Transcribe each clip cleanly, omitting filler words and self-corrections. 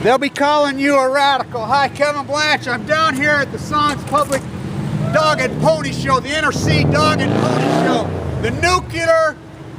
They'll be calling you a radical. Hi, Kevin Blanche. I'm down here at the Sons Public Dog and Pony Show, the NRC Dog and Pony Show. The nuclear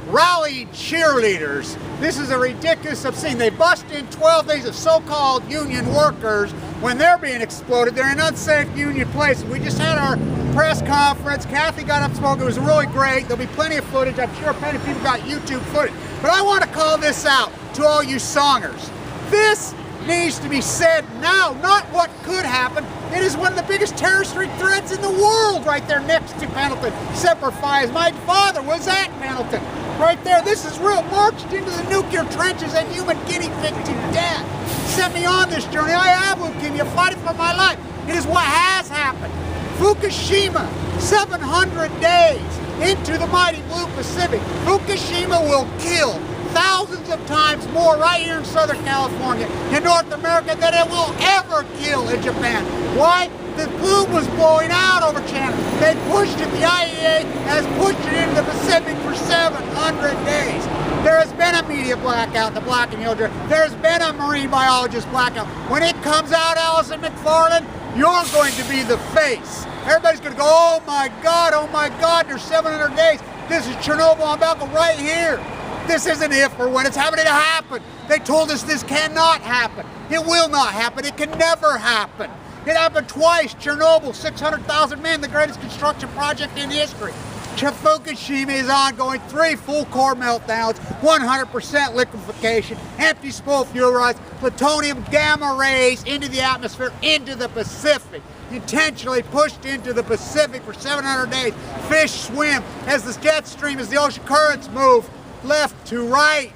rally cheerleaders. This is a ridiculous obscene. They bust in 12 days of so-called union workers when they're being exploded. They're in unsafe union places. We just had our press conference. Kathy got up and spoke. It was really great. There'll be plenty of footage. I'm sure plenty of people got YouTube footage. But I want to call this out to all you songers. This needs to be said now, not what could happen. It is one of the biggest terrorist threats in the world right there next to Pendleton. Semper Fi. My father was at Pendleton. Right there, this is real. Marched into the nuclear trenches and human guinea pig to death. Sent me on this journey. I have leukemia, fighting for my life. It is what has happened. Fukushima, 700 days into the mighty blue Pacific. Fukushima will kill thousands of times more right here in Southern California, in North America, than it will ever kill in Japan. Why? The plume was blowing out over China. They pushed it, the IAEA has pushed it into the Pacific for 700 days. There has been a media blackout, the Black and Yellow Journal. There's been a marine biologist blackout. When it comes out, Allison McFarland, you're going to be the face. Everybody's going to go, oh my God, there's 700 days. This is Chernobyl on Belko right here. This isn't if or when it's happening to happen. They told us this cannot happen. It will not happen. It can never happen. It happened twice. Chernobyl, 600,000 men, the greatest construction project in history. Fukushima is ongoing, 3 full core meltdowns, 100% liquefaction, empty spool fuel rods, plutonium gamma rays into the atmosphere, into the Pacific. Intentionally pushed into the Pacific for 700 days. Fish swim as the jet stream, as the ocean currents move left to right.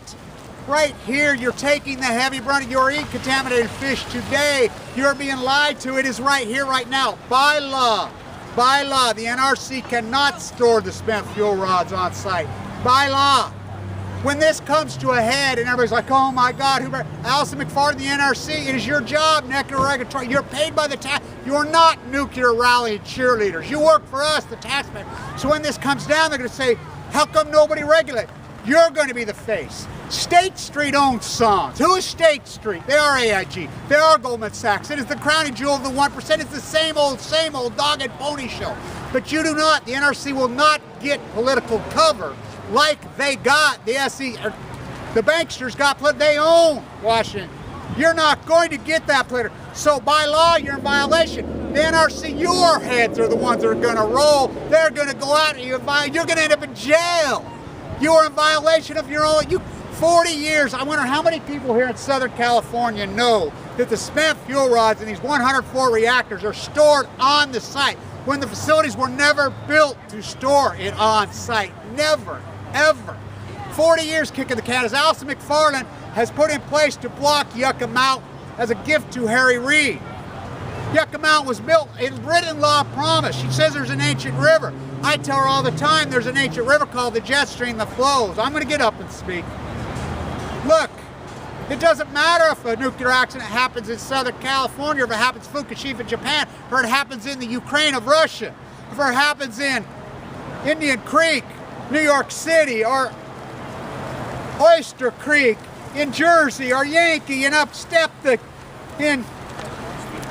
Right here, you're taking the heavy brunt. You're eating contaminated fish today. You're being lied to. It is right here, right now. By law, the NRC cannot store the spent fuel rods on site. By law. When this comes to a head and everybody's like, oh my God, Allison McFarland, the NRC, it is your job, nuclear regulatory. You're paid by the tax. You're not nuclear rally cheerleaders. You work for us, the taxpayer. So when this comes down, they're going to say, how come nobody regulates? You're going to be the face. State Street owns Sons. Who is State Street? They are AIG. They are Goldman Sachs. It is the crowning jewel of the 1%. It's the same old dog and pony show. But you do not, the NRC will not get political cover like they got the SEC. The banksters got, they own Washington. You're not going to get that political. So by law, you're in violation. The NRC, your heads are the ones that are going to roll. They're going to go out and you're going to end up in jail. You are in violation of your own, 40 years. I wonder how many people here in Southern California know that the spent fuel rods in these 104 reactors are stored on the site when the facilities were never built to store it on site. Never, ever. 40 years kicking the can. As Allison McFarland has put in place to block Yucca Mountain as a gift to Harry Reid. Yucca Mountain was built in written law promise. She says there's an ancient river. I tell her all the time there's an ancient river called the jet stream that flows. I'm going to get up and speak. Look, it doesn't matter if a nuclear accident happens in Southern California, if it happens in Fukushima, Japan, or it happens in the Ukraine of Russia, if it happens in Indian Creek, New York City, or Oyster Creek in Jersey, or Yankee and upstep in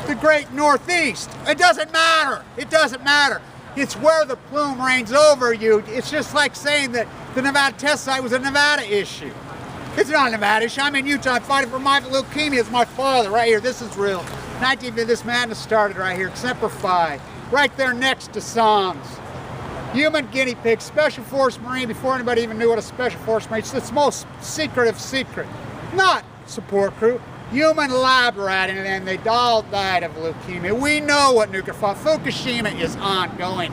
the great Northeast. It doesn't matter. It doesn't matter. It's where the plume reigns over you. It's just like saying that the Nevada test site was a Nevada issue. It's not a Nevada issue. I'm in Utah. I'm fighting for my leukemia. It's my father right here. This is real. 1950, this madness started right here. Semper Fi. Right there next to Sons. Human guinea pig, Special Force Marine, before anybody even knew what a Special Force Marine is. It's the most secret of secret. Not support crew. Human lab rat, and they all died of leukemia. We know what nuclear fallout. Fukushima is ongoing.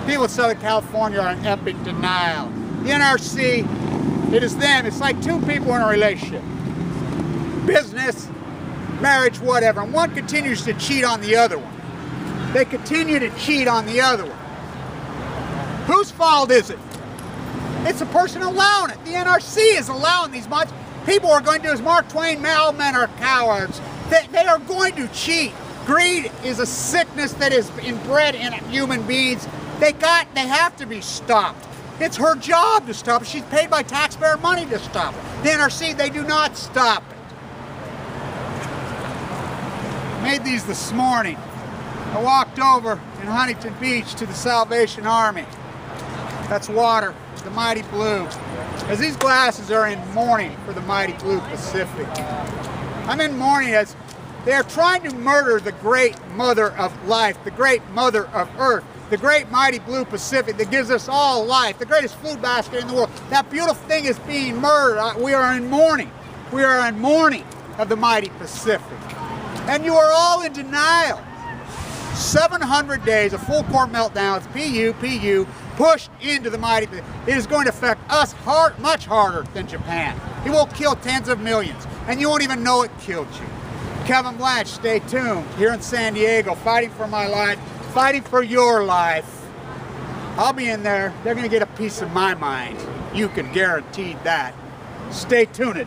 People in Southern California are in epic denial. The NRC, it is them. It's like two people in a relationship. Business, marriage, whatever. And one continues to cheat on the other one. They continue to cheat on the other one. Whose fault is it? It's the person allowing it. The NRC is allowing these months. People are going to do as Mark Twain, all men are cowards. They are going to cheat. Greed is a sickness that is inbred in human beings. They have to be stopped. It's her job to stop it. She's paid by taxpayer money to stop it. The NRC, they do not stop it. Made these this morning. I walked over in Huntington Beach to the Salvation Army. That's water, the mighty blue. As these glasses are in mourning for the mighty blue Pacific. I'm in mourning as they are trying to murder the great mother of life, the great mother of earth, the great mighty blue Pacific that gives us all life, the greatest food basket in the world. That beautiful thing is being murdered. We are in mourning. We are in mourning of the mighty Pacific. And you are all in denial. 700 days, a full core meltdown, it's PU, pushed into the mighty Pacific. It is going to affect us much harder than Japan. It will kill tens of millions, and you won't even know it killed you. Kevin Blanch, stay tuned. Here in San Diego, fighting for my life, fighting for your life. I'll be in there. They're going to get a piece of my mind. You can guarantee that. Stay tuned.